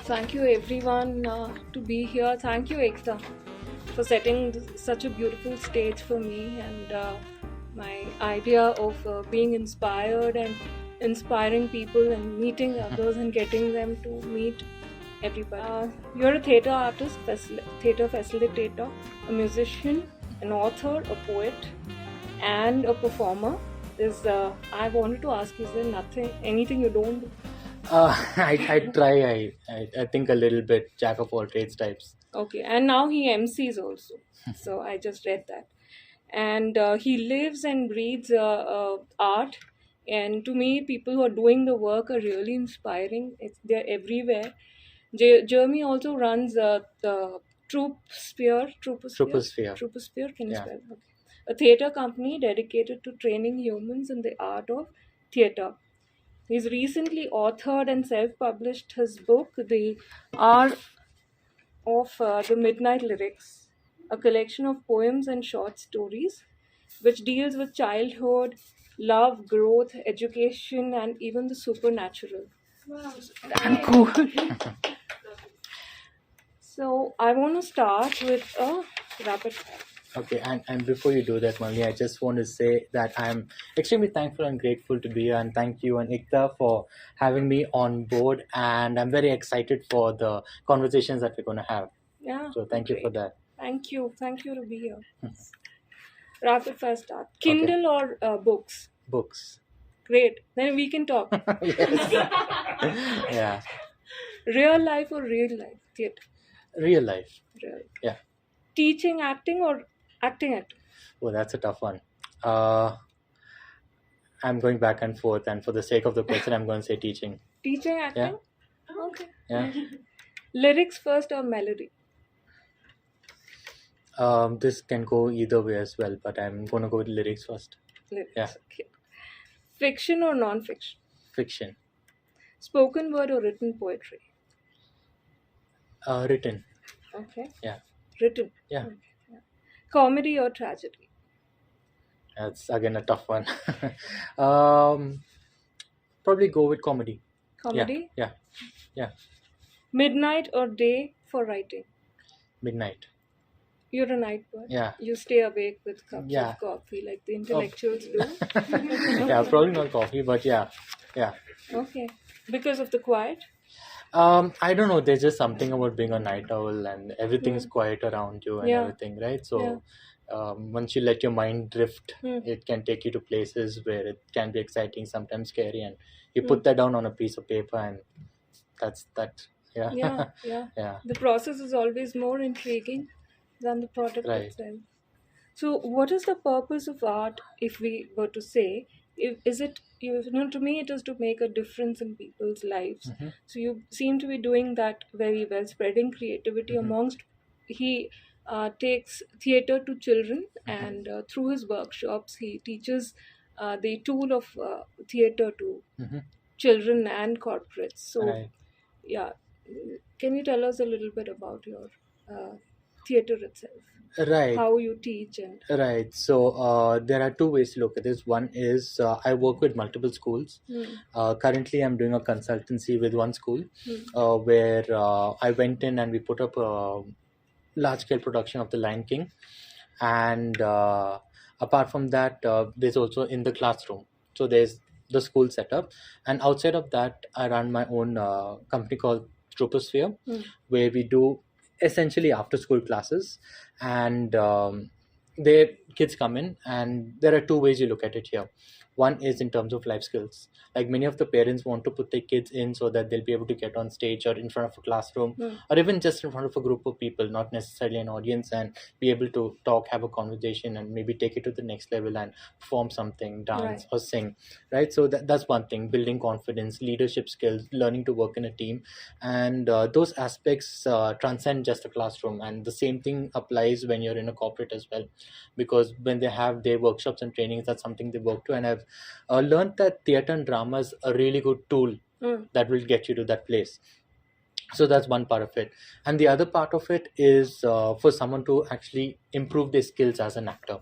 Thank you everyone to be here. Thank you Ekta for setting such a beautiful stage for me and my idea of being inspired and inspiring people and meeting others and getting them to meet everybody. You're a theatre artist, theatre facilitator, a musician, an author, a poet, and a performer. I wanted to ask, is there anything you don't do? I try. I think a little bit jack of all trades types. Okay, and now he MCs also. So I just read that. And he lives and breathes art. And to me, people who are doing the work are really inspiring. They're everywhere. Jeremy also runs the Troposphere. Trooposphere, can you Yeah. spell? Okay. A theatre company dedicated to training humans in the art of theatre. He's recently authored and self-published his book, The Art of the Midnight Lyrics, a collection of poems and short stories which deals with childhood, love, growth, education, and even the supernatural. Wow. Damn cool. So I want to start with a rapid fire. Okay, and before you do that, Mali, I just want to say that I'm extremely thankful and grateful to be here, and thank you and Ekta for having me on board, and I'm very excited for the conversations that we're going to have. Yeah. So thank you for great. that. Thank you. Thank you to be here. Rapid fire start. Kindle or books? Books. Great. Then we can talk. Yes. Yeah. Real life or real life? Theatre. Real life. Real. Yeah. Teaching acting or acting? Oh, that's a tough one. I'm going back and forth, and for the sake of the question, I'm going to say teaching. Teaching acting? Okay. Yeah. Lyrics first or melody? This can go either way as well, but I'm going to go with lyrics first. Lyrics. Yeah. Okay. Fiction or non-fiction? Fiction. Spoken word or written poetry? Written. Okay. Yeah. Written. Yeah. Okay. Yeah. Comedy or tragedy? That's again a tough one. Probably go with comedy. Comedy? Yeah. Midnight or day for writing? Midnight. You're a night bird. Yeah. You stay awake with cups Yeah. of coffee like the intellectuals do. Yeah, probably not coffee, but yeah. Okay. Because of the quiet? I don't know. There's just something about being a night owl, and everything's quiet around you and Yeah. everything, right? So, once you let your mind drift, it can take you to places where it can be exciting, sometimes scary, and you put that down on a piece of paper, and that's that. Yeah. Yeah. Yeah. The process is always more intriguing than the product Right. itself. So, what is the purpose of art, if we were to say? Is it, to me, it is to make a difference in people's lives. So, you seem to be doing that very well, spreading creativity amongst. He takes theatre to children, and through his workshops, he teaches the tool of theatre to children and corporates. So, Right. yeah, can you tell us a little bit about your theatre itself? Right. How you teach and Right. So there are two ways to look at this. One is I work with multiple schools. Currently, I'm doing a consultancy with one school where I went in and we put up a large scale production of The Lion King. And apart from that, there's also in the classroom. So there's the school setup. And outside of that, I run my own company called Troposphere, where we do essentially after school classes. And their kids come in, and there are two ways you look at it here. One is in terms of life skills. Like many of the parents want to put their kids in so that they'll be able to get on stage or in front of a classroom or even just in front of a group of people, not necessarily an audience, and be able to talk, have a conversation, and maybe take it to the next level and perform something, dance Right. or sing, right? So that's one thing, building confidence, leadership skills, learning to work in a team. And those aspects transcend just a classroom. And the same thing applies when you're in a corporate as well, because when they have their workshops and trainings, that's something they work to. And I've learned that theatre and drama is a really good tool that will get you to that place. So that's one part of it. And the other part of it is for someone to actually improve their skills as an actor.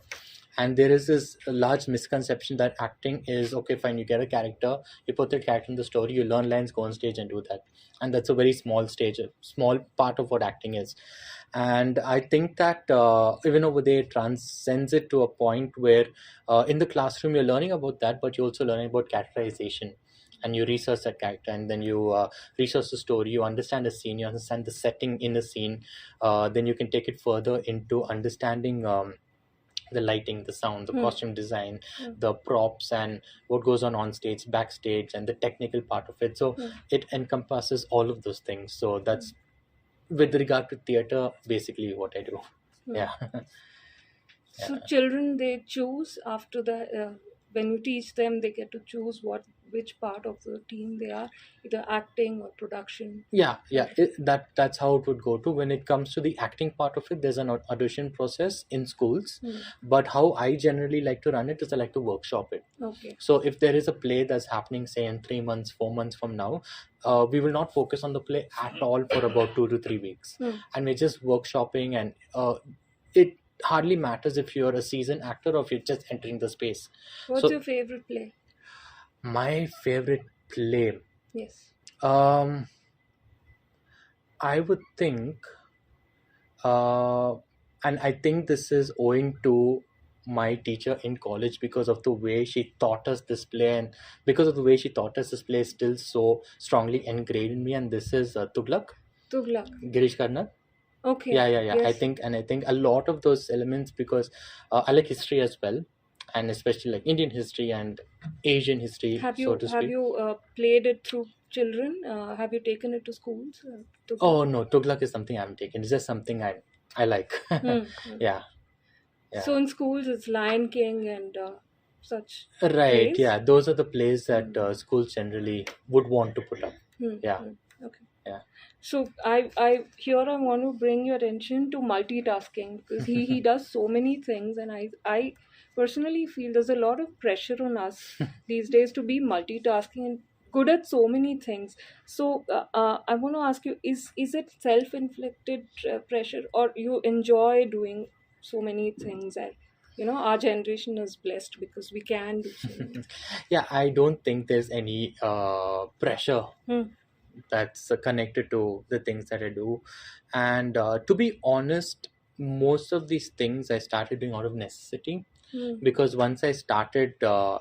And there is this large misconception that acting is okay, fine, you get a character, you put the character in the story, you learn lines, go on stage and do that. And that's a very small stage, a small part of what acting is. And I think that even over there it transcends it to a point where in the classroom you're learning about that, but you're also learning about characterization, and you research that character, and then you research the story, you understand the scene, you understand the setting in the scene. Then you can take it further into understanding the lighting, the sound, the costume design, the props, and what goes on stage, backstage, and the technical part of it. So it encompasses all of those things. So that's with regard to theater, basically what I do. Yeah. So children, they choose after the when you teach them, they get to choose which part of the team they are, either acting or production. That's how it would go to. When it comes to the acting part of it, there's an audition process in schools. But how I generally like to run it is I like to workshop it. Okay. So if there is a play that's happening, say in 3 months, 4 months from now, we will not focus on the play at all for about 2 to 3 weeks. And we're just workshopping, and it hardly matters if you're a seasoned actor or if you're just entering the space. What's your favorite play? My favorite play, Yes. I would think, and I think this is owing to my teacher in college, because of the way she taught us this play, and because of the way she taught us this play is still so strongly ingrained in me. And this is Tughlaq, Girish Karnad. Okay. Yeah. Yes. I think a lot of those elements, because I like history as well, and especially like Indian history and Asian history, Have so to speak. Have you played it through children? Have you taken it to schools? Oh no, Tughlaq is something I haven't taken. It's just something I like. Yeah. So in schools, it's Lion King and such. Right. plays? Yeah. Those are the plays that schools generally would want to put up. Yeah. Okay. Yeah. So I want to bring your attention to multitasking, because he does so many things, and I personally feel there's a lot of pressure on us these days to be multitasking and good at so many things. So I want to ask you, is it self-inflicted pressure, or you enjoy doing so many things? And our generation is blessed because we can do so many things. Yeah. I don't think there's any pressure that's connected to the things that I do. And to be honest, most of these things I started doing out of necessity. Because once I started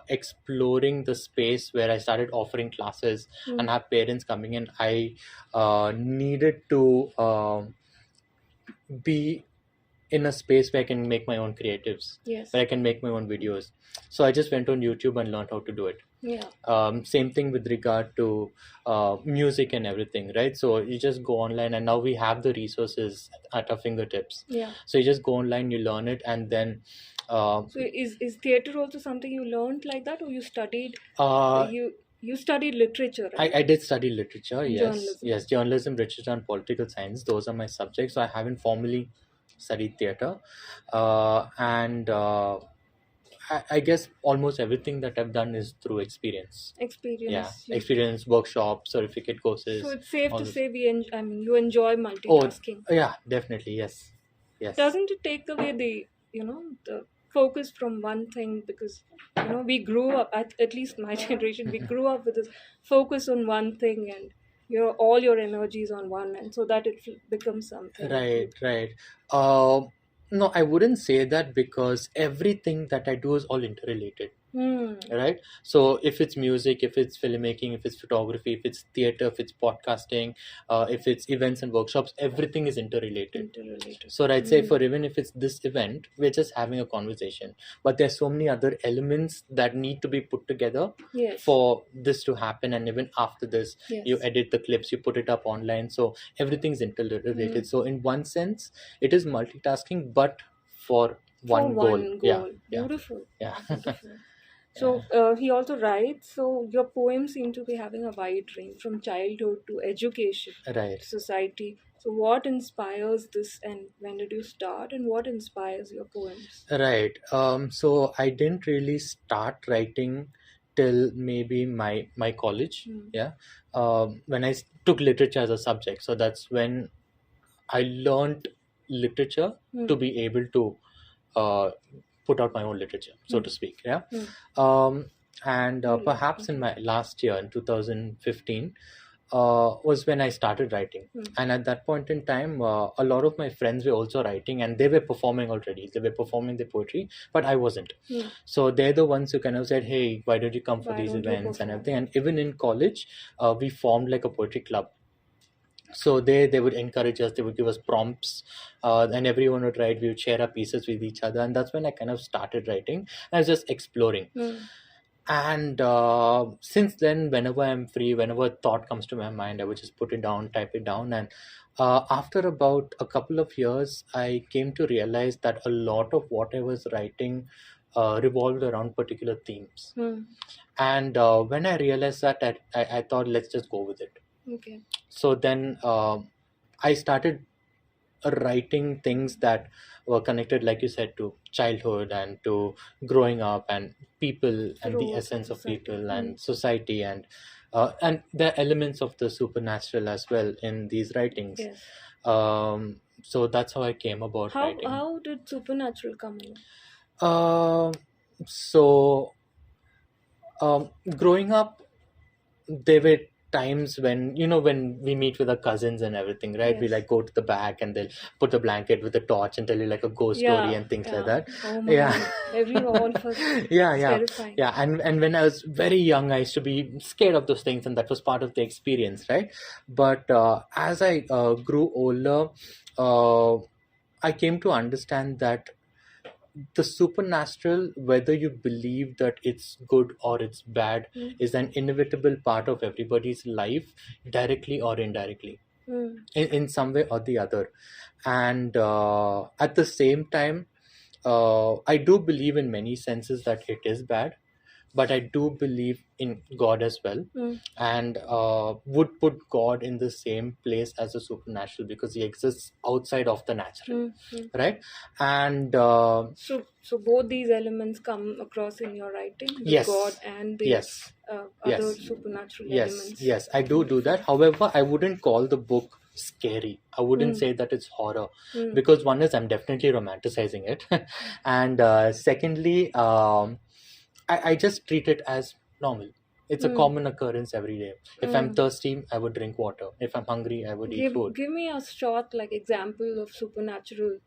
exploring the space where I started offering classes and have parents coming in, I needed to be in a space where I can make my own creatives, Yes. where I can make my own videos. So I just went on YouTube and learned how to do it. Yeah. Same thing with regard to music and everything, right? So you just go online, and now we have the resources at our fingertips. Yeah. So you just go online, you learn it, and then So is theater also something you learned like that, or you studied? You studied literature, right? I did study literature. Yes. Journalism. Yes, journalism, literature, and political science. Those are my subjects. So I haven't formally studied theater, and I guess almost everything that I've done is through experience. Experience. Yeah, experience, workshops, certificate courses. So it's safe all to this. say you enjoy multitasking. Yeah, definitely. Yes. Doesn't it take away the focus from one thing? Because we grew up, at least my generation, we grew up with this focus on one thing, and all your energies on one, and so that it becomes something. Right. No, I wouldn't say that, because everything that I do is all interrelated. Right. So if it's music, if it's filmmaking, if it's photography, if it's theater, if it's podcasting, if it's events and workshops, everything is interrelated. So I'd say for even if it's this event, we're just having a conversation, but there's so many other elements that need to be put together for this to happen. And even after this, you edit the clips, you put it up online, so everything's interrelated. So in one sense, it is multitasking, but for one goal. Yeah. Beautiful. Yeah. Beautiful. So he also writes, so your poems seem to be having a wide range, from childhood to education, Right. society. So what inspires this, and when did you start, and what inspires your poems? Right. So I didn't really start writing till maybe my college. Yeah. When I took literature as a subject, so that's when I learned literature to be able to put out my own literature, so to speak. Yeah. Mm. And perhaps in my last year, in 2015, was when I started writing. And at that point in time, a lot of my friends were also writing, and they were performing already. They were performing their poetry, but I wasn't. So they're the ones who kind of said, "Hey, why don't you come for Why these don't you events and perform?" everything?" And even in college, we formed like a poetry club. So they would encourage us, they would give us prompts, and everyone would write, we would share our pieces with each other, and that's when I kind of started writing. I was just exploring. And since then, whenever I'm free, whenever a thought comes to my mind, I would just put it down, type it down. And after about a couple of years, I came to realize that a lot of what I was writing revolved around particular themes. And when I realized that, I thought, let's just go with it. Okay. So then I started writing things that were connected, like you said, to childhood and to growing up and people and the Roles of essence of society. people and society, and there are elements of the supernatural as well in these writings. Yes. So that's how I came about writing. How did supernatural come in? So growing up, there were times when, when we meet with our cousins and everything, right? We Yes. like go to the back and they'll put a blanket with a torch and tell you like a ghost story and things like that. Oh my Yeah. God. Everyone first. Yeah, It's yeah, terrifying. yeah. And when I was very young, I used to be scared of those things, and that was part of the experience, right? But as I grew older, I came to understand that the supernatural, whether you believe that it's good or it's bad, is an inevitable part of everybody's life, directly or indirectly, in some way or the other. And at the same time, I do believe in many senses that it is bad, but I do believe in God as well, and would put God in the same place as the supernatural, because he exists outside of the natural, right? And So both these elements come across in your writing, the yes, God and the yes, other yes, supernatural yes, elements. yes, I do that. However, I wouldn't call the book scary. I wouldn't say that it's horror, because one is, I'm definitely romanticizing it, and secondly, I just treat it as normal. It's a common occurrence every day. If I'm thirsty, I would drink water. If I'm hungry, I would eat food. Give me a short example of supernatural,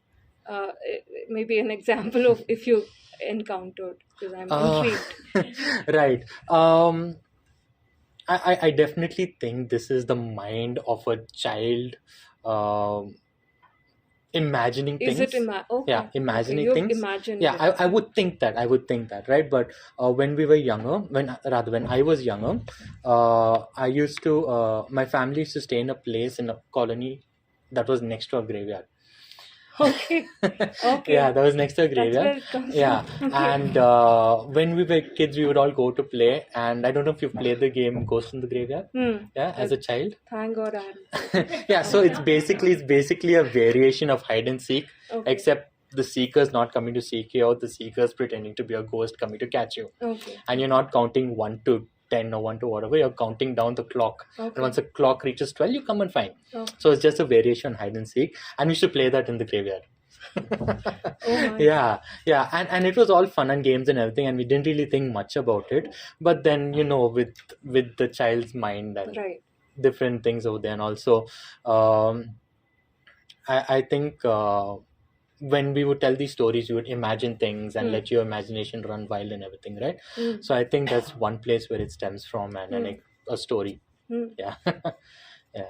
maybe an example of if you encountered, because I'm intrigued. Right. I definitely think this is the mind of a child, imagining things. Is it okay? Yeah, imagining You've things. imagined Yeah, it. I would think that, right? But when we were younger, when I was younger, I used to my family used to stay in a place in a colony that was next to a graveyard. Okay. Okay. Yeah, that was next to a That's graveyard. where it comes Yeah, from. Okay. and when we were kids, we would all go to play. And I don't know if you've played the game Ghost in the Graveyard. Yeah, as a child. Thank God I hadn't. Yeah, so it's basically a variation of hide and seek, Okay. except the seeker's not coming to seek you out, the seeker's pretending to be a ghost coming to catch you. Okay. And you're not counting 1 to 10 or 1 to whatever, you're counting down the clock. Okay. And once the clock reaches 12, you come and find. Oh. So it's just a variation hide and seek, and we should play that in the graveyard. my. Yeah, and it was all fun and games and everything, and we didn't really think much about it. But then, with the child's mind and Right. different things over there, and also I think when we would tell these stories, you would imagine things and let your imagination run wild and everything, right? So I think that's one place where it stems from, and a story. Yeah. Yeah.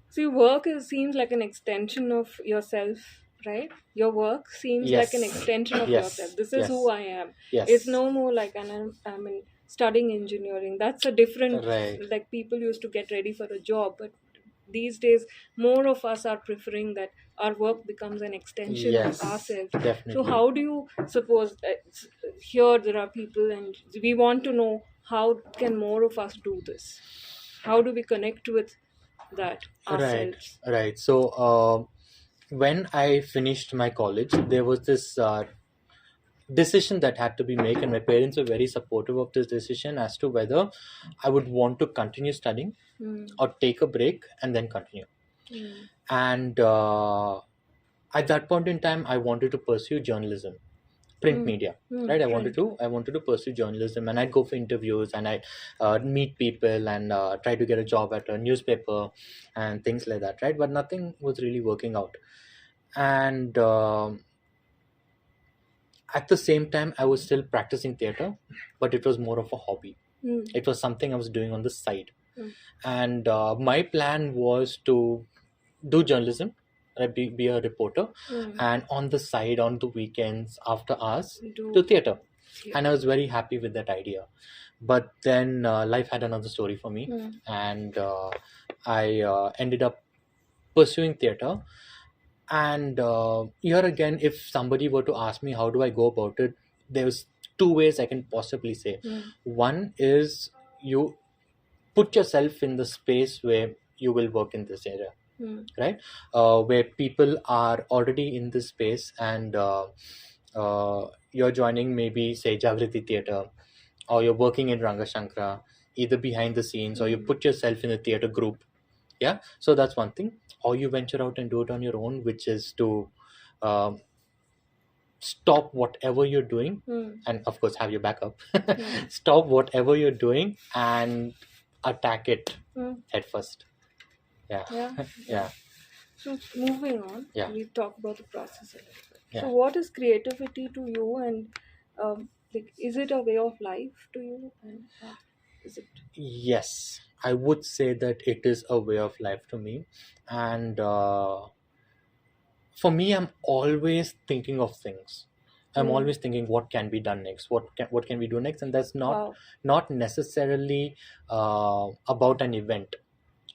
So your work seems like an extension of yourself, right? Your work seems Yes. like an extension of Yes. yourself. This is Yes. who I am. Yes. It's no more like I'm in studying engineering. That's a different, Right. like people used to get ready for a job, but these days more of us are preferring that our work becomes an extension Yes, of ourselves. definitely. So how do you suppose here there are people and we want to know how can more of us do this? How do we connect with that ourselves? Right. So when I finished my college, there was this decision that had to be made, and my parents were very supportive of this decision as to whether I would want to continue studying or take a break and then continue. And at that point in time, I wanted to pursue journalism, print media, right? I wanted Right. to pursue journalism, and I'd go for interviews, and I meet people, and try to get a job at a newspaper and things like that, right? But nothing was really working out. And at the same time, I was still practicing theater, but it was more of a hobby. It was something I was doing on the side. And my plan was to do journalism, right? Be a reporter, and on the side, on the weekends, after hours, do theater. And I was very happy with that idea. But then life had another story for me, and I ended up pursuing theater. And here again, if somebody were to ask me how do I go about it, there's two ways I can possibly say. One is you put yourself in the space where you will work in this area, right? Where people are already in this space, and you're joining, maybe say, Jagriti Theatre, or you're working in Rangashankara, either behind the scenes, or you put yourself in a theatre group. Yeah, so that's one thing. Or you venture out and do it on your own, which is to um, stop whatever you're doing, and of course have your backup. Stop whatever you're doing and attack it head first. Yeah. Yeah. Yeah. So moving on, Yeah. we talk about the process a little bit. Yeah. So what is creativity to you, and like, is it a way of life to you, and is it? Yes, I would say that it is a way of life to me. And for me, I'm always thinking of things. I'm always thinking what can be done next, what can we do next. And that's not necessarily about an event,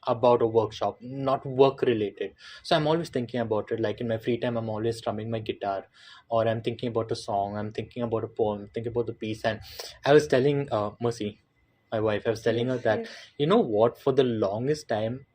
about a workshop, not work related. So I'm always thinking about it. Like in my free time, I'm always strumming my guitar, or I'm thinking about a song, I'm thinking about a poem, thinking about the piece. And I was telling Mercy, my wife, I was telling her that, you know what, for the longest time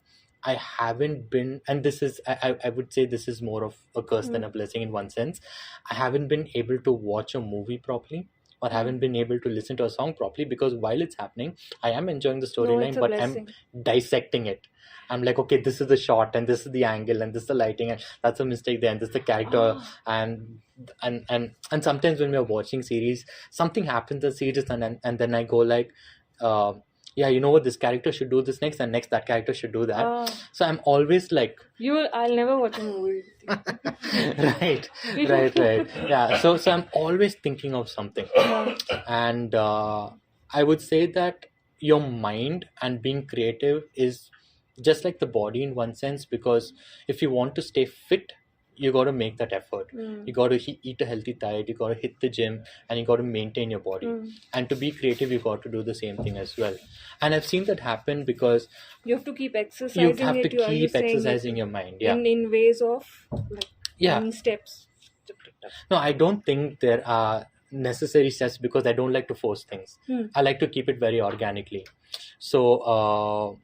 I haven't been, and this is, I would say this is more of a curse than a blessing in one sense. I haven't been able to watch a movie properly, or haven't been able to listen to a song properly, because while it's happening, I am enjoying the storyline, but I'm dissecting it. I'm like, okay, this is the shot, and this is the angle, and this is the lighting, and that's a mistake there, and this is the character. And sometimes when we're watching series, something happens in the series, and then I go like, yeah, you know what, this character should do this next, and next that character should do that. So I'm always like, I'll never watch a movie with you. right. Yeah, so I'm always thinking of something. And I would say that your mind and being creative is just like the body in one sense, because if you want to stay fit, you got to make that effort. You got to eat a healthy diet, you got to hit the gym, and you got to maintain your body. And to be creative, you got to do the same thing as well. And I've seen that happen because you have to keep exercising. You have to keep exercising your mind. Yeah. In ways of like many steps. No, I don't think there are necessary steps, because I don't like to force things. I like to keep it very organically. So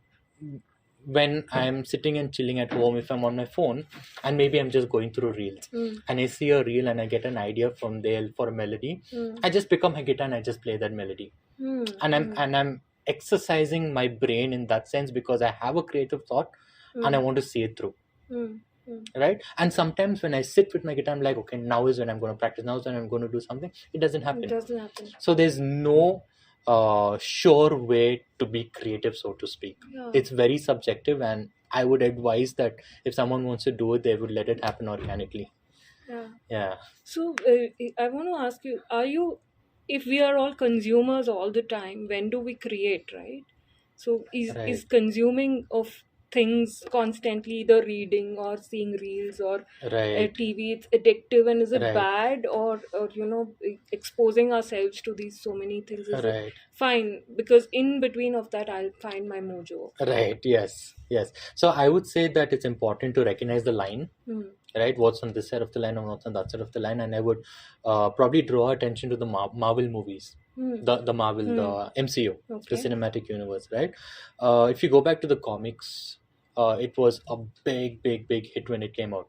when I'm sitting and chilling at home, if I'm on my phone and maybe I'm just going through reels, and I see a reel and I get an idea from there for a melody, I just pick up my guitar and I just play that melody. And I'm exercising my brain in that sense, because I have a creative thought and I want to see it through. Right? And sometimes when I sit with my guitar, I'm like, okay, now is when I'm going to practice, now is when I'm going to do something. It doesn't happen. So there's no sure way to be creative, so to speak. It's very subjective, and I would advise that if someone wants to do it, they would let it happen organically. Yeah. So I want to ask you, if we are all consumers all the time, when do we create, right? So is consuming of things constantly, either reading or seeing reels or TV, it's addictive, and is it bad, or exposing ourselves to these so many things is it fine, because in between of that I'll find my mojo. Yes. So I would say that it's important to recognize the line, right? What's on this side of the line and what's on that side of the line. And I would probably draw attention to the Marvel movies, the Marvel, the MCU, the cinematic universe, right? If you go back to the comics, it was a big hit when it came out,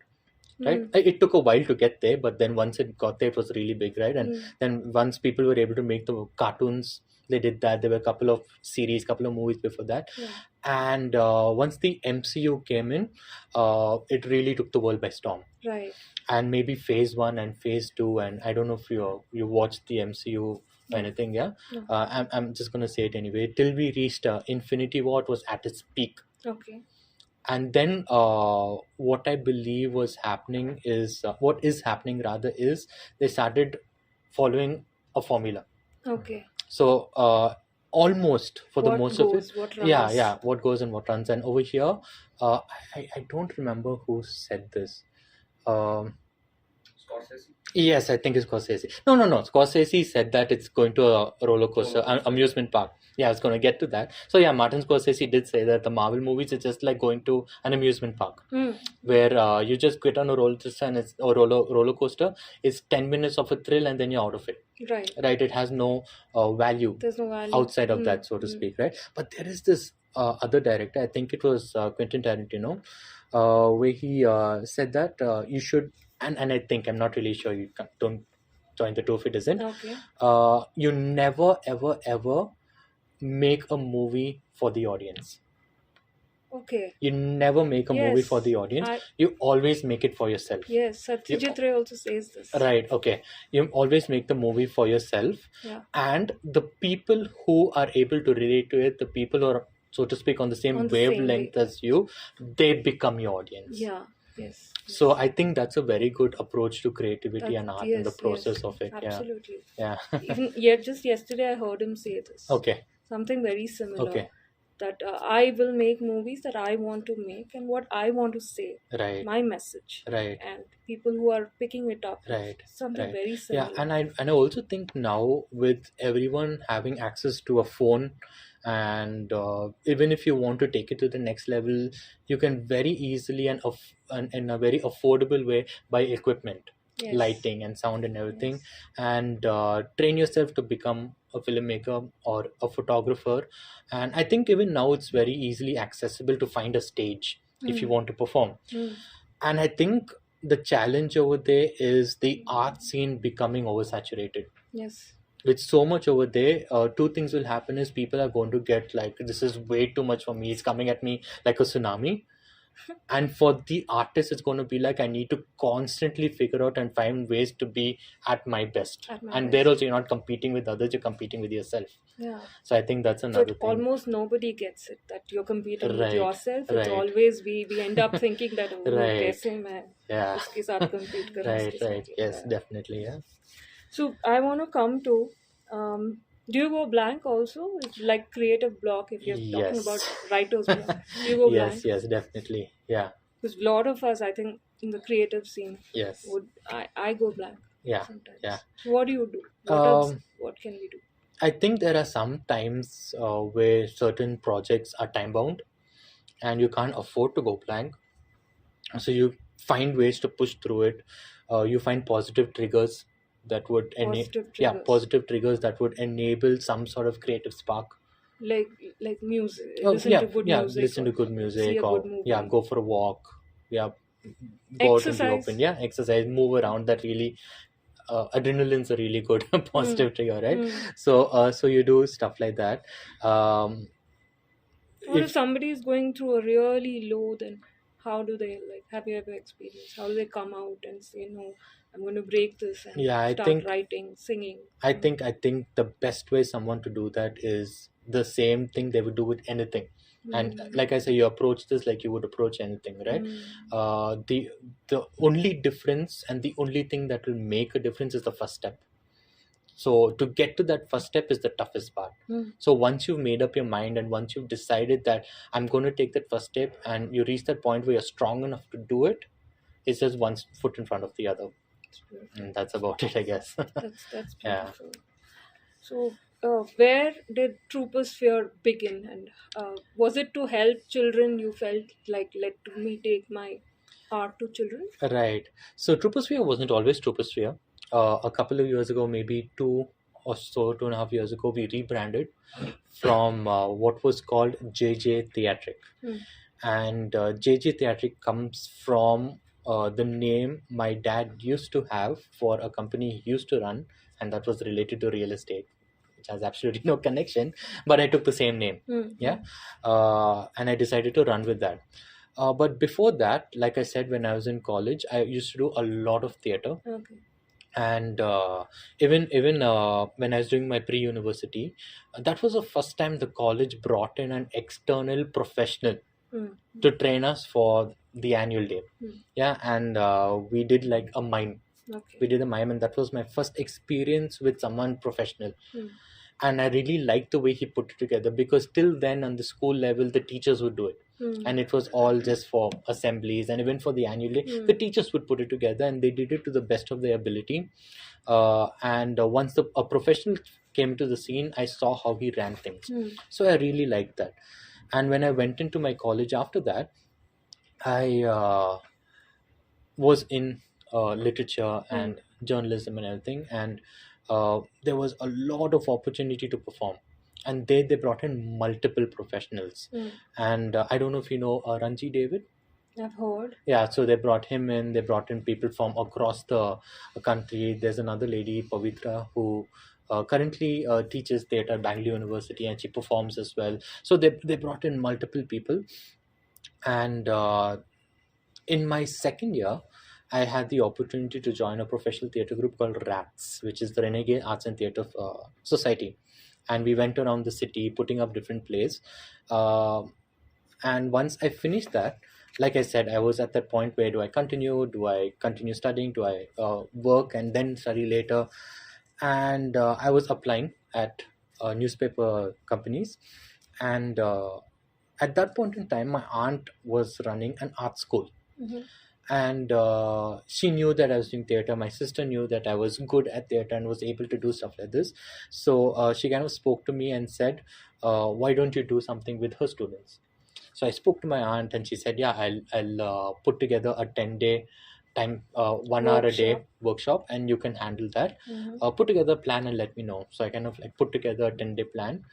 right? It took a while to get there, but then once it got there, it was really big, right? And then once people were able to make the cartoons They did that. There were a couple of series, couple of movies before that. Yeah. And once the MCU came in, it really took the world by storm. Right. And maybe phase 1 and phase 2, and I don't know if you watched the MCU or No. anything. Yeah. No. I'm just gonna say it anyway. Till we reached Infinity War, it was at its peak. Okay. And then what I believe was happening is what is happening rather is they started following a formula. Okay. So almost for the What most of it, goes, what runs? yeah, what goes and what runs. And over here, I don't remember who said this. Yes, I think it's Scorsese. No. Scorsese said that it's going to a roller coaster, amusement park. Yeah, I was going to get to that. So yeah, Martin Scorsese did say that the Marvel movies is just like going to an amusement park, where you just get on a roller coaster and it's a roller coaster. It's 10 minutes of a thrill and then you're out of it. Right. Right. It has no value. There's no value outside of that, so to speak. Right. But there is this other director. I think it was Quentin Tarantino, where he said that you should. And I think, I'm not really sure, don't join the two if it isn't. Okay. You never ever make a movie for the audience. Okay. You never make a movie Yes, for the audience. You always make it for yourself. Yes, Satyajit Ray also says this. Right. Okay. You always make the movie for yourself. Yeah. And the people who are able to relate to it, the people who are, so to speak, on the same wavelength as you, they become your audience. Yeah. Yes. So I think that's a very good approach to creativity and art in the process of it. Absolutely. Yeah. Even just yesterday I heard him say this. Okay. Something very similar. Okay. That I will make movies that I want to make and what I want to say. Right. My message. Right. And people who are picking it up. Right. Something very similar. Yeah, and I also think now with everyone having access to a phone, and even if you want to take it to the next level, you can very easily and in a very affordable way buy equipment. Yes. Lighting and sound and everything. Yes. And train yourself to become a filmmaker or a photographer. And I think even now it's very easily accessible to find a stage if you want to perform. And I think the challenge over there is the art scene becoming oversaturated. Yes. With so much over there, two things will happen is people are going to get like, this is way too much for me, it's coming at me like a tsunami. And for the artist, it's going to be like, I need to constantly figure out and find ways to be at my best. There also, you're not competing with others, you're competing with yourself. Yeah. So I think that's another thing. Almost nobody gets it, that you're competing with yourself. It's always we end up thinking that, oh, kaise main uske saath compete karu. Right. Yes, definitely. Yeah. So I want to come to, do you go blank also? It's like creative block if you're talking about writer's block. Do you go blank? Yes, definitely. Yeah. Because a lot of us, I think, in the creative scene, yes, I go blank. Yeah. Sometimes. Yeah. So what do you do? What can we do? I think there are some times where certain projects are time bound and you can't afford to go blank. So you find ways to push through it. You find positive triggers that would positive triggers that would enable some sort of creative spark, like music. Listen to good music. Listen to good music, see a good movie. Go for a walk, go exercise. Out in the open, exercise, move around. That really adrenaline's a really good positive trigger, right? So you do stuff like that. Or if somebody is going through a really low, then how do they, like, have you ever experienced, how do they come out and say, no, I'm going to break this and start writing, singing? I think the best way someone to do that is the same thing they would do with anything. And like I say, you approach this like you would approach anything, right? The only difference and the only thing that will make a difference is the first step. So to get to that first step is the toughest part. So once you've made up your mind and once you've decided that I'm going to take that first step and you reach that point where you're strong enough to do it, it's just one foot in front of the other. And that's about it, I guess. That's beautiful. So where did Trooposphere begin, and was it to help children? You felt like, let me take my art to children? Right. So Trooposphere wasn't always Trooposphere. A couple of years ago, maybe 2.5 years ago, we rebranded from what was called JJ Theatric. And JJ Theatric comes from the name my dad used to have for a company he used to run, and that was related to real estate. which has absolutely no connection, but I took the same name. Yeah. And I decided to run with that. But before that, like I said, when I was in college, I used to do a lot of theater. Okay. And even when I was doing my pre-university, that was the first time the college brought in an external professional to train us for the annual day. Yeah. And we did like a mime. Okay. We did a mime, and that was my first experience with someone professional. And I really liked the way he put it together, because till then on the school level the teachers would do it, and it was all just for assemblies, and even for the annual day the teachers would put it together, and they did it to the best of their ability. And once a professional came to the scene, I saw how he ran things. So I really liked that. And when I went into my college after that, I was in literature and journalism and everything, and there was a lot of opportunity to perform, and they brought in multiple professionals. And I don't know if you know Ranji David. I've heard. Yeah, so they brought him in. They brought in people from across the country. There's another lady, Pavitra, who currently teaches theatre at Bangalore University, and she performs as well. So they brought in multiple people. And in my second year, I had the opportunity to join a professional theatre group called RATS, which is the Renegade Arts and Theatre Society. And we went around the city putting up different plays. And once I finished that, like I said, I was at that point where do I continue? Do I continue studying? Do I work and then study later? And I was applying at newspaper companies. And at that point in time, my aunt was running an art school. And she knew that I was doing theatre. My sister knew that I was good at theatre and was able to do stuff like this. So she kind of spoke to me and said, why don't you do something with her students? So I spoke to my aunt, and she said, yeah, I'll put together a 10-day time, 1 hour a day workshop, and you can handle that. Put together a plan and let me know. So I kind of like put together a 10-day plan,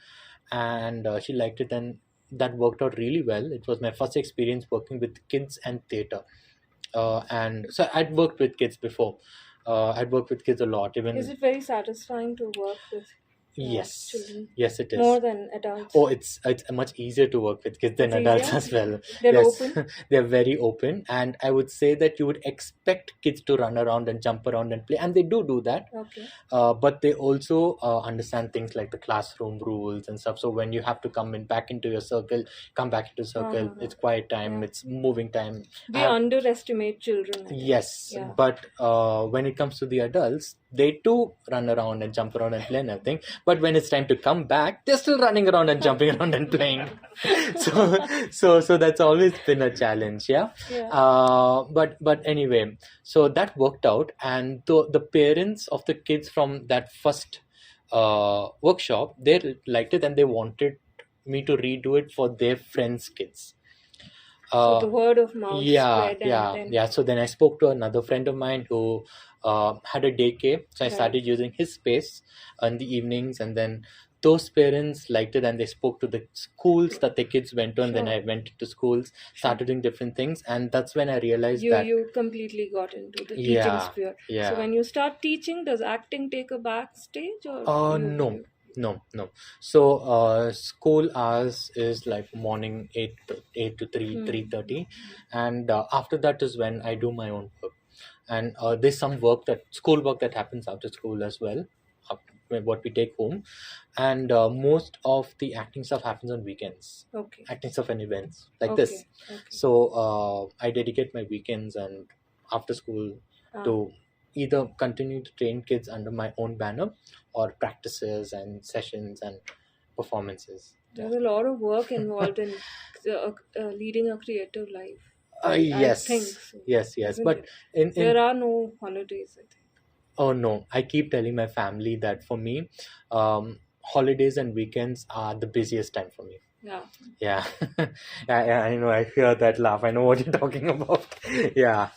and she liked it, and that worked out really well. It was my first experience working with kids and theatre. And so I'd worked with kids before. I'd worked with kids a lot. Even Is it very satisfying to work with yes, children? yes, it is More than adults? Oh, it's much easier to work with kids than It's adults easier? as well. They're Yes, open? they're very open, and I would say that you would expect kids to run around and jump around and play, and they do that. Okay. But they also understand things like the classroom rules and stuff. So when you have to come in back into your circle, come back into circle. It's quiet time. Yeah. It's moving time. We underestimate children, I think. Yes, Yeah. but when it comes to the adults, they too run around and jump around and play and everything. But when it's time to come back, they're still running around and jumping around and playing. So that's always been a challenge. Yeah. But anyway, so that worked out, and the parents of the kids from that first workshop, they liked it, and they wanted me to redo it for their friends' kids. So the word of mouth spread, and then So then I spoke to another friend of mine who had a daycare. So I started using his space in the evenings, and then those parents liked it, and they spoke to the schools that the kids went to, and then I went to schools, started doing different things, and that's when I realized that you completely got into the teaching sphere. Yeah. So when you start teaching, does acting take a backstage, or No. So school hours is like morning 8 to 3:30, and after that is when I do my own work. And there's some school work that happens after school as well, what we take home. And most of the acting stuff happens on weekends. Okay. Acting stuff and events like this. Okay. So I dedicate my weekends and after school to either continue to train kids under my own banner, or practices and sessions and performances. There's a lot of work involved in leading a creative life. Yes. I think so. Yes. But there are no holidays, I think. Oh no, I keep telling my family that for me, holidays and weekends are the busiest time for me. Yeah. Yeah. I know. I hear that laugh. I know what you're talking about. Yeah.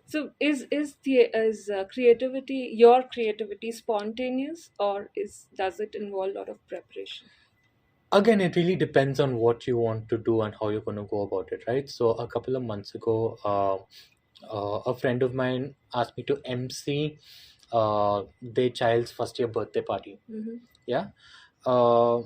So is creativity, your creativity, spontaneous, or does it involve a lot of preparation? Again, it really depends on what you want to do and how you're going to go about it, right? So a couple of months ago, a friend of mine asked me to MC their child's first year birthday party. Mm-hmm. Yeah. uh,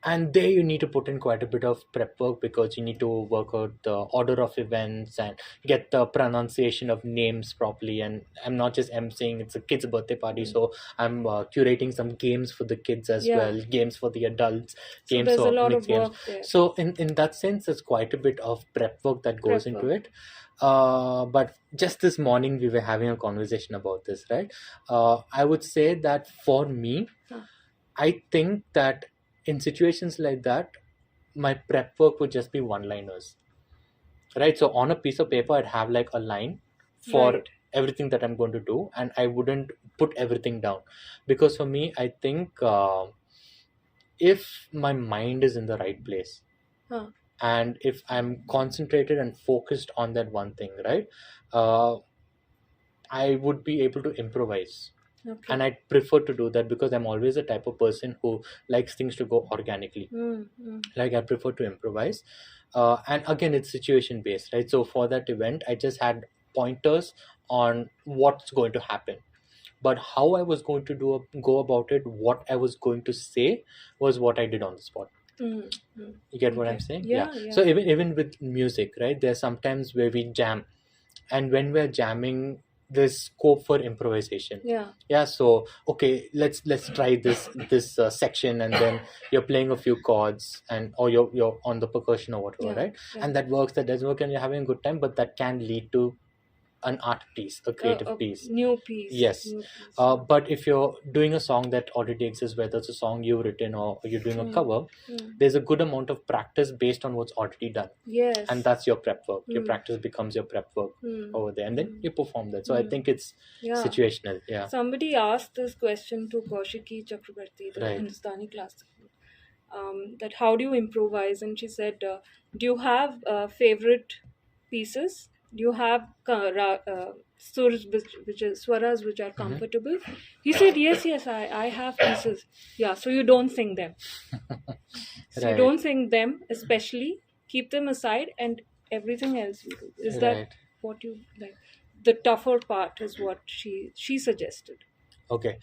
and there you need to put in quite a bit of prep work, because you need to work out the order of events and get the pronunciation of names properly. And I'm not just saying it's a kid's birthday party, so I'm curating some games for the kids as Yeah. well, games for the adults, So games there's a for lot mixed of games. work there. So in that sense, there's quite a bit of prep work that goes Prep into work. it. But just this morning we were having a conversation about this, right? I would say that for me, Huh. I think that in situations like that, my prep work would just be one-liners, right? So on a piece of paper, I'd have like a line for Right. everything that I'm going to do, and I wouldn't put everything down, because for me, I think if my mind is in the right place, Huh. and if I'm concentrated and focused on that one thing, right, uh, I would be able to improvise. Okay. And I prefer to do that because I'm always the type of person who likes things to go organically. Like I prefer to improvise. And again, it's situation based, right? So for that event, I just had pointers on what's going to happen, but how I was going to go about it, what I was going to say, was what I did on the spot. You get what I'm Okay. saying? Yeah. So even with music, right, there's sometimes where we jam, and when we're jamming, there's scope for improvisation. Yeah. So okay, let's try this section, and then you're playing a few chords, and or you're on the percussion or whatever, Yeah. right? Yeah. And that works, that doesn't work, and you're having a good time, but that can lead to an art piece, a creative piece. New piece. Yes. New piece. But if you're doing a song that already exists, whether it's a song you've written or you're doing a cover, there's a good amount of practice based on what's already done. Yes. And that's your prep work. Your practice becomes your prep work over there, and then you perform that. So I think it's situational. Yeah. Somebody asked this question to Kaushiki Chakrabarti, the Right. Hindustani classical, that how do you improvise? And she said, do you have favorite pieces? Do you have surs, which is swaras, which are comfortable? He said, yes, I have pieces. Yeah, so you don't sing them. So you Right. don't sing them, especially. Keep them aside, and everything else you do. Is that Right. what you like? The tougher part is what she suggested. Okay.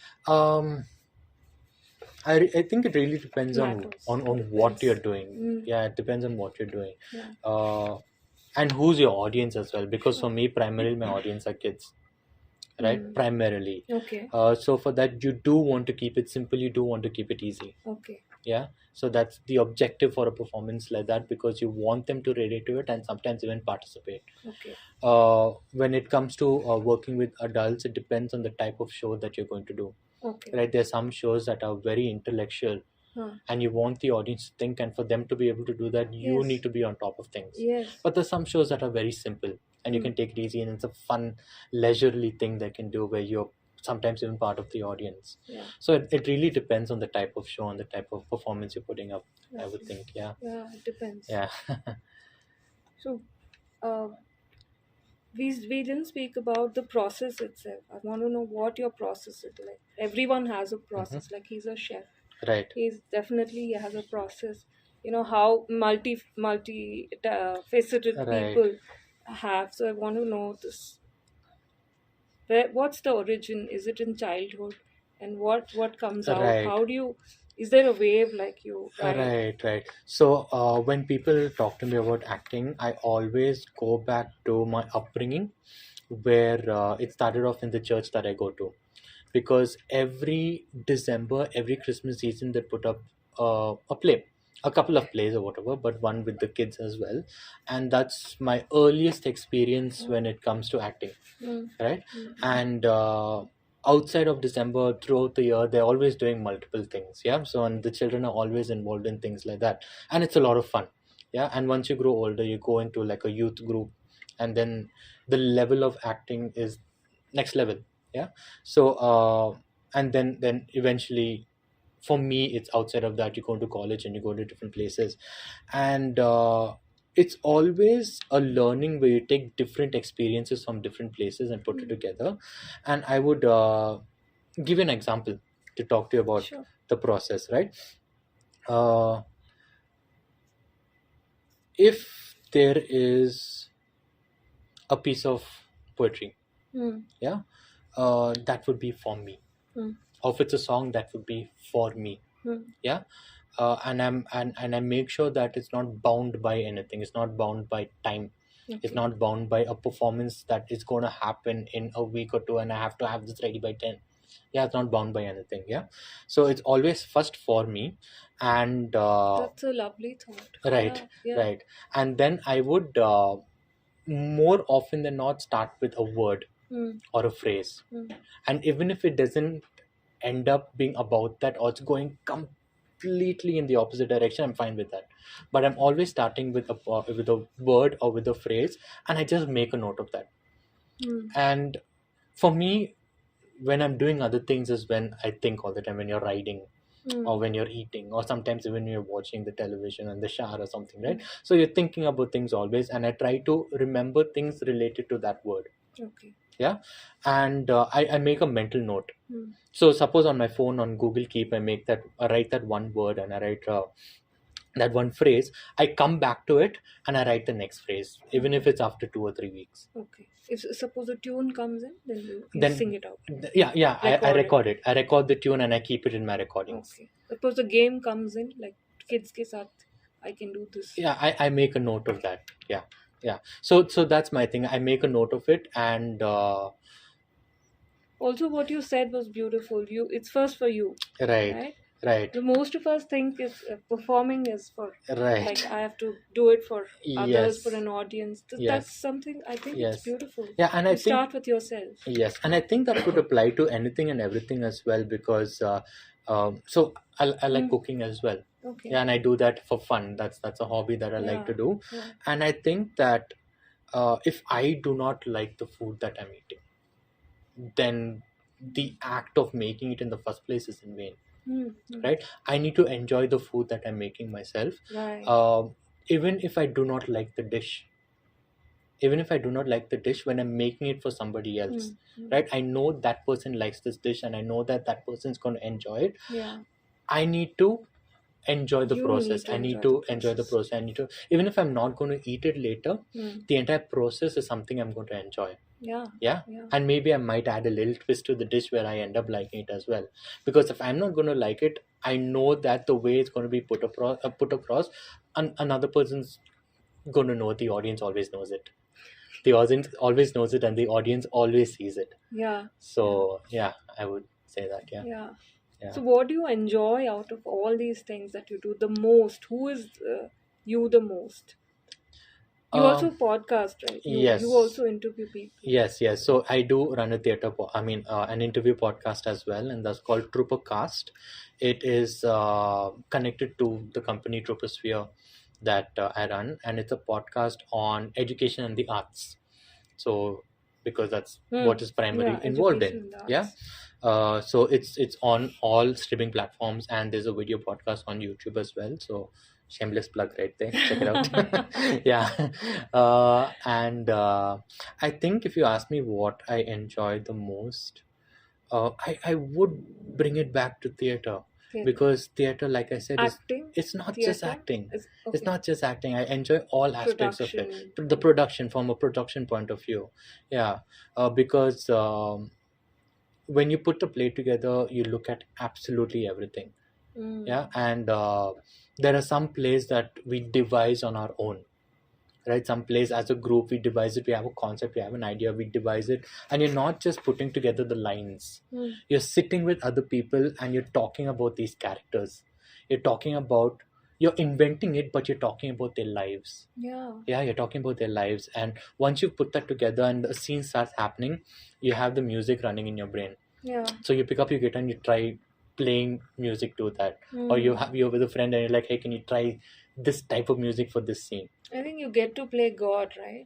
I think it really depends Matters. on Depends. what you're doing. Yeah, it depends on what you're doing. Yeah. And who's your audience as well, because for me, primarily my audience are kids, right? Primarily. Okay. So for that, you do want to keep it simple, you do want to keep it easy. Okay. Yeah, so that's the objective for a performance like that, because you want them to relate to it and sometimes even participate. Okay. When it comes to working with adults, it depends on the type of show that you're going to do. Okay. Right, there's some shows that are very intellectual, and you want the audience to think, and for them to be able to do that, you Yes. need to be on top of things. Yes. But there's some shows that are very simple, and you can take it easy, and it's a fun, leisurely thing they can do, where you're sometimes even part of the audience. Yeah. So it really depends on the type of show and the type of performance you're putting up. I would think. Yeah. Yeah, it depends. Yeah. So, we didn't speak about the process itself. I want to know what your process is like. Everyone has a process. Like he's a chef. Right. He has a process. You know how multi faceted Right. people have. So I want to know this. What's the origin? Is it in childhood? And what comes out? Right. How do you? Is there a wave like you? Right. So when people talk to me about acting, I always go back to my upbringing, where it started off in the church that I go to, because every December, every Christmas season, they put up a play, a couple of plays or whatever, but one with the kids as well, and that's my earliest experience when it comes to acting. Right. And outside of December, throughout the year, they're always doing multiple things. Yeah. So, and the children are always involved in things like that, and it's a lot of fun. Yeah. And once you grow older, you go into like a youth group, and then the level of acting is next level. Yeah. So and then eventually, for me, it's outside of that, you go to college and you go to different places, and it's always a learning where you take different experiences from different places and put it together. And I would give you an example to talk to you about the process, right? If there is a piece of poetry, yeah, that would be for me. Hmm. Or if it's a song, that would be for me. Yeah. And I make sure that it's not bound by anything. It's not bound by time. It's Okay. not bound by a performance that is going to happen in a week or two, and I have to have this ready by 10. Yeah, it's not bound by anything. Yeah. So it's always first for me. And That's a lovely thought. right, Yeah. Yeah. right. And then I would more often than not start with a word Hmm. or a phrase. Hmm. And even if it doesn't end up being about that, or it's going completely in the opposite direction, I'm fine with that. But I'm always starting with a word or with a phrase, and I just make a note of that. Hmm. And for me, when I'm doing other things is when I think all the time, when you're riding Hmm. or when you're eating, or sometimes even when you're watching the television and the shower or something, right? So you're thinking about things always, and I try to remember things related to that word. Okay. Yeah. And I make a mental note. Hmm. So suppose on my phone on Google Keep, I write that one word, and I write that one phrase. I come back to it and I write the next phrase, even if it's after 2 or 3 weeks. Okay. If suppose a tune comes in, then you Then sing it out. yeah, I Record it. record it. I record the tune and I keep it in my recordings. Okay. Suppose a game comes in, like kids ke saath, I can do this. Yeah, I make a note of that. Yeah, yeah. So that's my thing. I make a note of it, and Also, what you said was beautiful. It's first for you, right, right? right, The most of us think is performing is for, right. like, I have to do it for others, for Yes, an audience. That's yes, something I think it's yes. beautiful. Yeah, and I You think start with yourself. yes, and I think that could apply to anything and everything as well, because so I like cooking as well. Okay. Yeah, and I do that for fun. That's a hobby that I like to do. Yeah. And I think that if I do not like the food that I'm eating, then the act of making it in the first place is in vain. Right? I need to enjoy the food that I'm making myself. Right. Even if I do not like the dish, when I'm making it for somebody else, right? I know that person likes this dish, and I know that that person's going to enjoy it. Yeah. I need to enjoy the You process. need to I need enjoy to the enjoy the process. process. I need to, even if I'm not going to eat it later, the entire process is something I'm going to enjoy. Yeah. Yeah. And maybe I might add a little twist to the dish where I end up liking it as well. Because if I'm not going to like it, I know that the way it's going to be put across, another person's going to know it. The audience always knows it. The audience always knows it, and the audience always sees it. Yeah. So yeah, I would say that. Yeah. Yeah. Yeah. So, what do you enjoy out of all these things that you do the most? Who is you the most? You also podcast, right? Yes. You also interview people. Yes. So I do run a an interview podcast as well, and that's called Troopercast. It is connected to the company Troopersphere that I run, and it's a podcast on education and the arts. So because that's what is primarily involved in. Yeah. So it's on all streaming platforms, and there's a video podcast on YouTube as well. So shameless plug right there, check it out. Yeah. And I think if you ask me what I enjoy the most, I would bring it back to theater. Because theater, like I said, acting? it's not Theater? just acting. Okay. It's not just acting. I enjoy all aspects of Production. it. The production, from a production point of view. Yeah. Because when you put a play together, you look at absolutely everything. Yeah. And there are some plays that we devise on our own, right? Some plays as a group, we devise it. We have a concept, we have an idea, we devise it. And you're not just putting together the lines. You're sitting with other people and you're talking about these characters. You're inventing it, but you're talking about their lives. Yeah, you're talking about their lives. And once you put that together and the scene starts happening, you have the music running in your brain. So you pick up your guitar and you try playing music to that. Or you're with a friend and you're like, hey, can you try this type of music for this scene? I think you get to play God, right?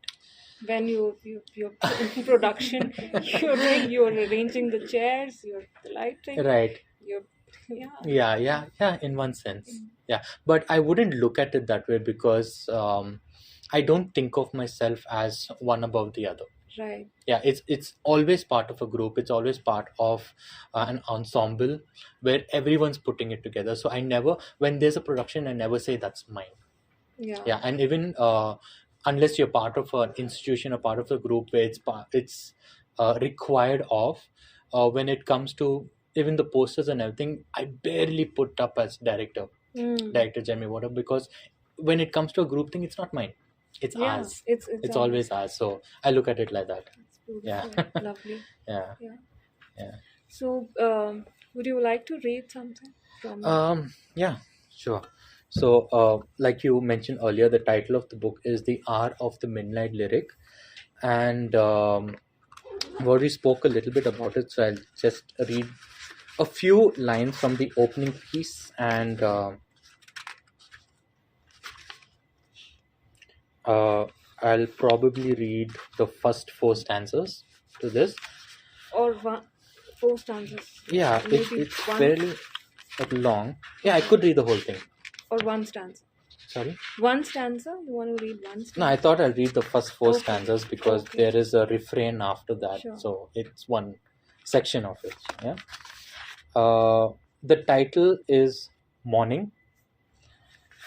When you're in production, you're arranging the chairs, you're the lighting, right? Yeah, in one sense. Yeah, but I wouldn't look at it that way, because I don't think of myself as one above the other. Right. Yeah, it's always part of a group. It's always part of an ensemble where everyone's putting it together. So I never, when there's a production, I never say that's mine. Yeah, and even unless you're part of an institution, a part of the group where it's required of when it comes to even the posters and everything. I barely put up as director Jamie Water, because when it comes to a group thing, it's not mine, it's Yeah, ours. it's It's always ours, so I look at it like that. It's Yeah. beautiful, lovely. Yeah. Yeah. Yeah. So, would you like to read something from? Yeah, sure. So, like you mentioned earlier, the title of the book is The Hour of the Midnight Lyric. And I've already spoke a little bit about it, so I'll just read a few lines from the opening piece, and I'll probably read the first four stanzas to this. Or one, four stanzas. Yeah, Maybe it's one fairly long. Yeah, I could read the whole thing. or one stanza. Sorry? One stanza? You want to read one stanza? No, I thought I'll read the first four Okay. stanzas, because Okay. there is a refrain after that. Sure. So it's one section of it. Yeah. The title is Morning,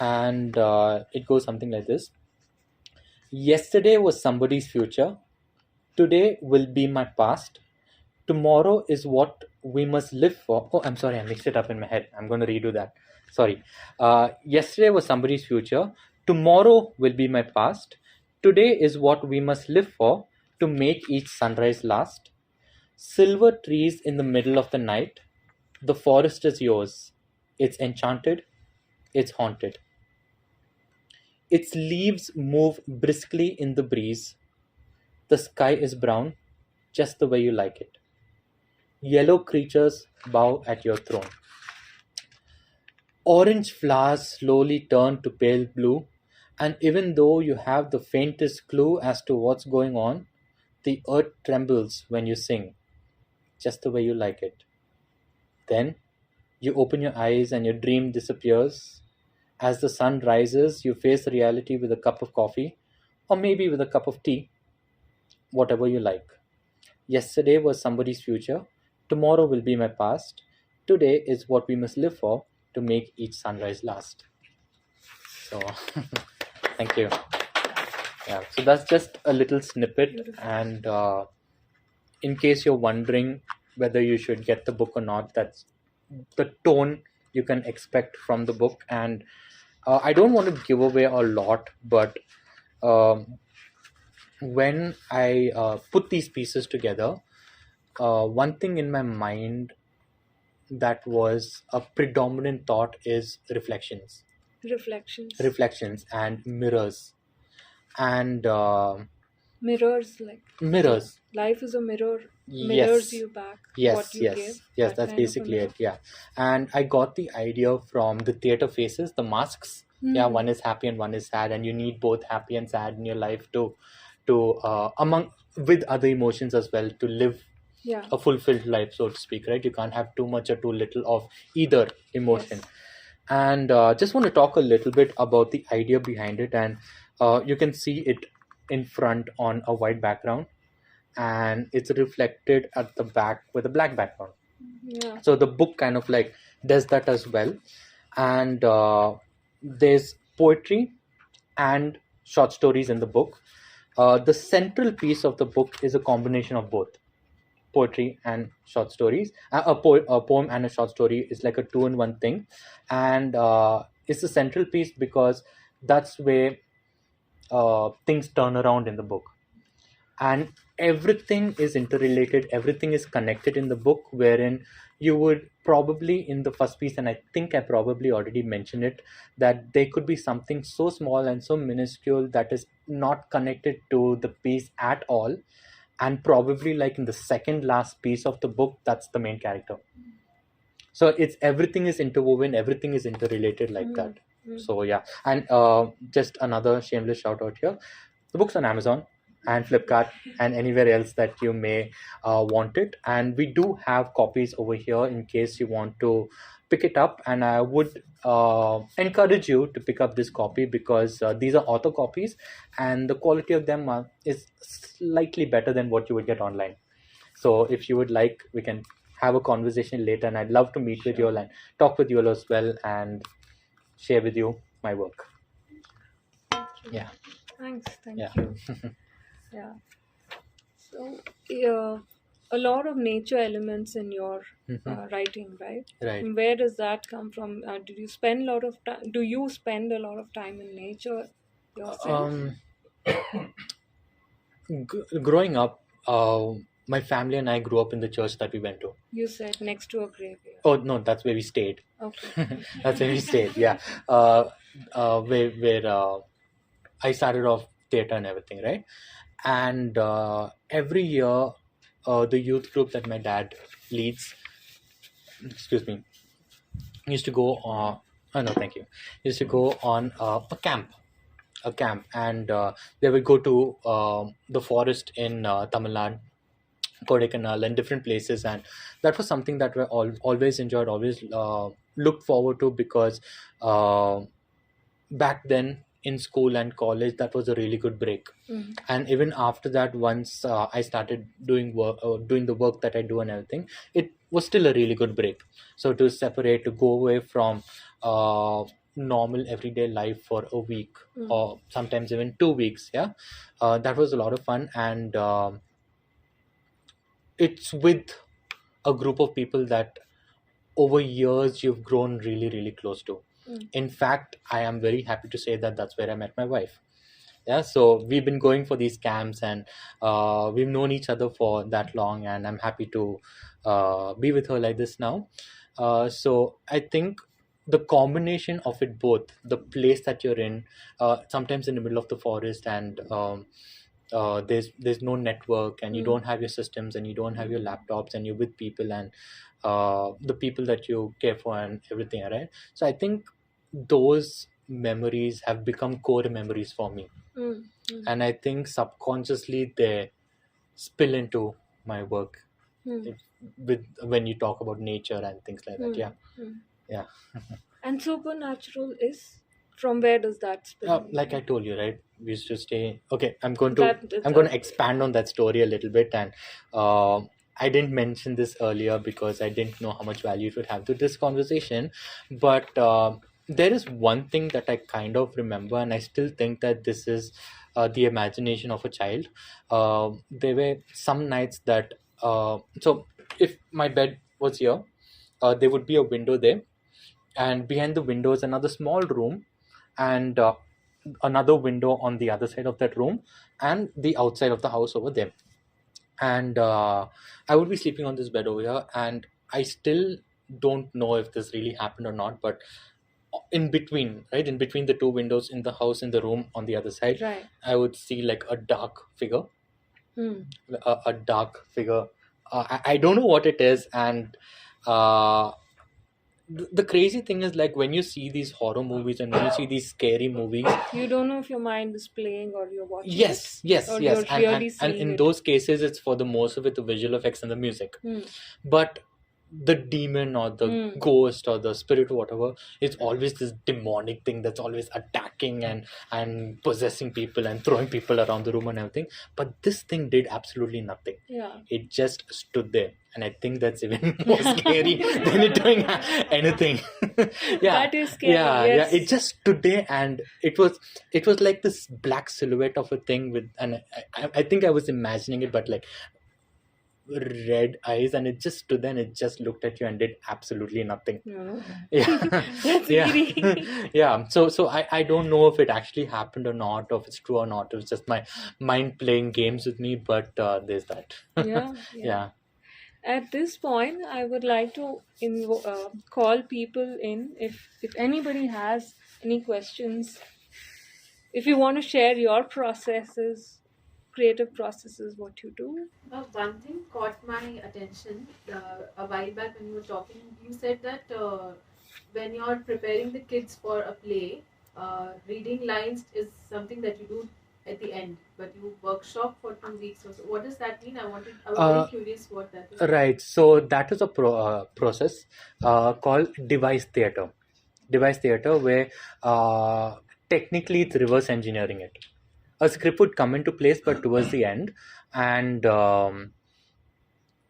and it goes something like this. Yesterday was somebody's future. Today will be my past. Tomorrow is what we must live for. Oh, I'm sorry, I mixed it up in my head. I'm going to redo that. Sorry. Yesterday was somebody's future. Tomorrow will be my past. Today is what we must live for, to make each sunrise last. Silver trees in the middle of the night. The forest is yours. It's enchanted. It's haunted. Its leaves move briskly in the breeze. The sky is brown, just the way you like it. Yellow creatures bow at your throne. Orange flowers slowly turn to pale blue, and even though you have the faintest clue as to what's going on, the earth trembles when you sing, just the way you like it. Then you open your eyes and your dream disappears. As the sun rises, you face reality with a cup of coffee, or maybe with a cup of tea, whatever you like. Yesterday was somebody's future. Tomorrow will be my past. Today is what we must live for, to make each sunrise last. So, thank you. Yeah, so that's just a little snippet. Beautiful. And in case you're wondering whether you should get the book or not, that's the tone you can expect from the book. And I don't want to give away a lot, but when I put these pieces together, one thing in my mind that was a predominant thought is reflections. Reflections. And mirrors. And Mirrors, like mirrors. life is a mirror. Mirrors Yes. you back. Yes, What you yes, give. yes. That That's kind of a basically mirror. it. Yeah, and I got the idea from the theater faces, the masks. Yeah, one is happy and one is sad, and you need both happy and sad in your life to among with other emotions as well, to live Yeah. a fulfilled life, so to speak. Right? You can't have too much or too little of either emotion. Yes. And just want to talk a little bit about the idea behind it. And you can see it in front on a white background, and it's reflected at the back with a black background. Yeah. So the book kind of like does that as well. And there's poetry and short stories in the book. The central piece of the book is a combination of both poetry and short stories. A poem and a short story is like a two-in-one thing. And it's the central piece because that's where things turn around in the book. And everything is interrelated, everything is connected in the book, wherein you would probably in the first piece, and I think I probably already mentioned it, that there could be something so small and so minuscule that is not connected to the piece at all, and probably like in the second last piece of the book, that's the main character. So it's everything is interwoven, everything is interrelated like that. So yeah. And just another shameless shout out here, the book's on Amazon and Flipkart and anywhere else that you may want it. And we do have copies over here in case you want to pick it up. And I would encourage you to pick up this copy, because these are author copies and the quality of them is slightly better than what you would get online. So if you would like, we can have a conversation later, and I'd love to meet with you all and talk with you all as well and share with you my work. Thank you. Yeah. Thanks. Thank Yeah. you. Yeah. So, a lot of nature elements in your writing, right? Right. Where does that come from? Did you spend a lot of time? Do you spend a lot of time in nature yourself? Um, Growing up, my family and I grew up in the church that we went to. You said next to a graveyard. Oh no, that's where we stayed. Okay. That's where we stayed. Yeah, where I started off theater and everything, right? And every year, the youth group that my dad leads, excuse me, used to go on. Oh no, thank you. Used to go on a camp, and they would go to the forest in Tamil Nadu, Kodaikanal, and different places, and that was something that we always enjoyed, always looked forward to, because uh, back then in school and college, that was a really good break. And even after that, once I started doing the work that I do and everything, it was still a really good break. So to separate, to go away from normal everyday life for a week, or sometimes even 2 weeks, yeah, that was a lot of fun. And it's with a group of people that over years you've grown really, really close to. In fact, I am very happy to say that that's where I met my wife. Yeah, so we've been going for these camps, and we've known each other for that long, and I'm happy to be with her like this now. So I think the combination of it both, the place that you're in, sometimes in the middle of the forest, and there's no network, and you don't have your systems, and you don't have your laptops, and you're with people, and the people that you care for and everything, right? So I think those memories have become core memories for me, and I think subconsciously they spill into my work, with when you talk about nature and things like that. Yeah. Yeah. And supernatural is, from where does that spill? Like I told you, right? We used to stay. Okay, I'm going to That is I'm going to expand on that story a little bit, and I didn't mention this earlier because I didn't know how much value it would have to this conversation. But there is one thing that I kind of remember, and I still think that this is the imagination of a child. There were some nights that so if my bed was here, there would be a window there, and behind the window is another small room, and another window on the other side of that room, and the outside of the house over there. And I would be sleeping on this bed over here, and I still don't know if this really happened or not, but in between, right, in between the two windows in the house, in the room on the other side, Right. I would see like a dark figure, a dark figure. I don't know what it is, and the crazy thing is, like, when you see these horror movies and when you see these scary movies, You don't know if your mind is playing or you're watching yes, it, yes, or yes, you're and, really and seeing in it. those cases, it's for the most of it the visual effects and the music. But the demon or the ghost or the spirit or whatever, it's always this demonic thing that's always attacking and possessing people and throwing people around the room and everything. But this thing did absolutely nothing. Yeah. It just stood there, and I think that's even more scary than it doing anything. Yeah, That is scary, yeah, yes. yeah. It just stood there, and it was like this black silhouette of a thing with, and I think I was imagining it, but like red eyes, and it just stood there and it just looked at you and did absolutely nothing. No. Yeah. That's Yeah. eerie. Yeah, so I don't know if it actually happened or not, or if it's true or not. It was just my mind playing games with me, but there's that. Yeah. Yeah. At this point, I would like to call people in. If anybody has any questions, if you want to share your processes, creative processes, what you do. One thing caught my attention a while back when you were talking. You said that when you're preparing the kids for a play, reading lines is something that you do at the end, but you workshop for 2 weeks or so. What does that mean? I was very curious what that is. Right. So that is a process called device theater. Device theater, where technically it's reverse engineering it. A script would come into place, but towards the end, and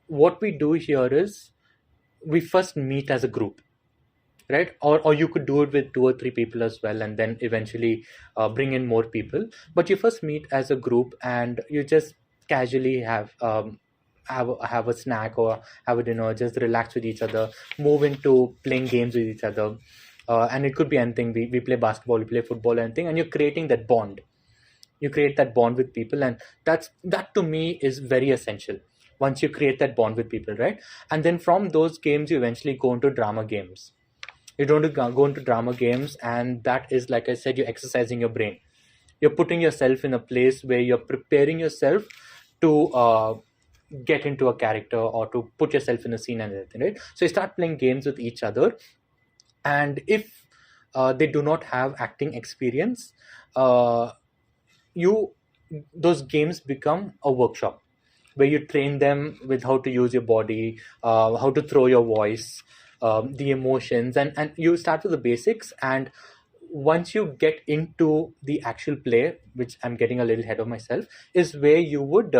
what we do here is we first meet as a group, right? Or you could do it with 2 or 3 people as well, and then eventually bring in more people. But you first meet as a group, and you just casually have a snack or have a dinner, just relax with each other, move into playing games with each other. And it could be anything. We play basketball, we play football, anything, and you're creating that bond. You create that bond with people, and that to me is very essential. Once you create that bond with people, right? And then from those games, you eventually go into drama games. You don't go into drama games, and that is, like I said, you're exercising your brain. You're putting yourself in a place where you're preparing yourself to get into a character or to put yourself in a scene and everything, right? So you start playing games with each other, and if they do not have acting experience, you those games become a workshop where you train them with how to use your body, how to throw your voice, the emotions, and you start with the basics. And once you get into the actual play, which I'm getting a little ahead of myself, is where you would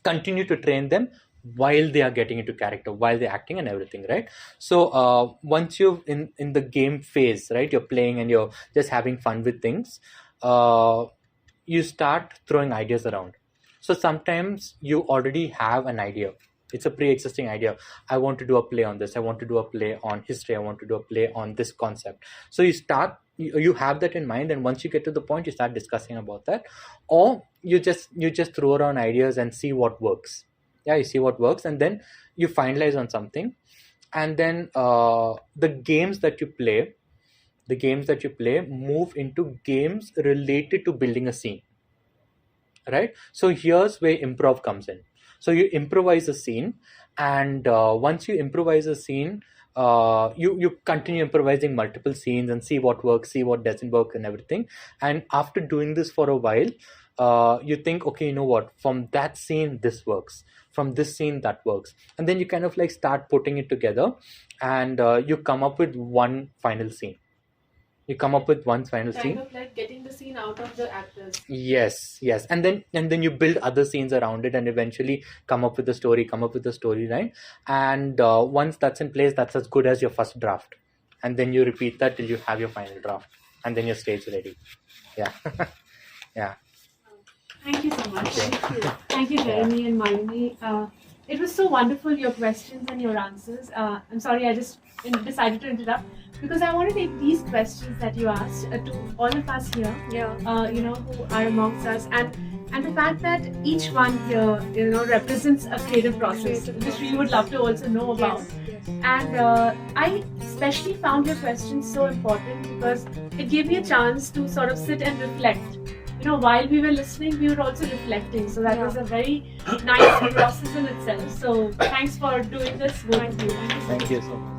continue to train them while they are getting into character, while they're acting and everything, right? So once you're in the game phase, right, you're playing and you're just having fun with things, you start throwing ideas around. So sometimes you already have an idea. It's a pre-existing idea. I want to do a play on this. I want to do a play on history. I want to do a play on this concept. So you have that in mind, and once you get to the point, you start discussing about that, or you just throw around ideas and see what works. Yeah, you see what works, and then you finalize on something, and then the games that you play move into games related to building a scene, right? So here's where improv comes in. So you improvise a scene, and once you improvise a scene, you continue improvising multiple scenes and see what works, see what doesn't work, and everything. And after doing this for a while, you think, okay, you know what, from that scene this works, from this scene that works, and then you kind of like start putting it together, and you come up with one final scene. Kind of like getting the scene out of the actors. Yes, and then you build other scenes around it, and eventually come up with the story, right? And once that's in place, that's as good as your first draft, and then you repeat that till you have your final draft, and then your stage ready. Yeah. Yeah. Thank you so much. Okay. Thank you, Jeremy and Malini. It was so wonderful, your questions and your answers. I'm sorry, I just decided to interrupt because I want to take these questions that you asked to all of us here, who are amongst us, and the fact that each one here, represents a creative process, which we would love to also know about. Yes. And I especially found your questions so important because it gave me a chance to sort of sit and reflect. While we were listening, we were also reflecting. So that was a very nice process in itself. So thanks for doing this. Thank you so much.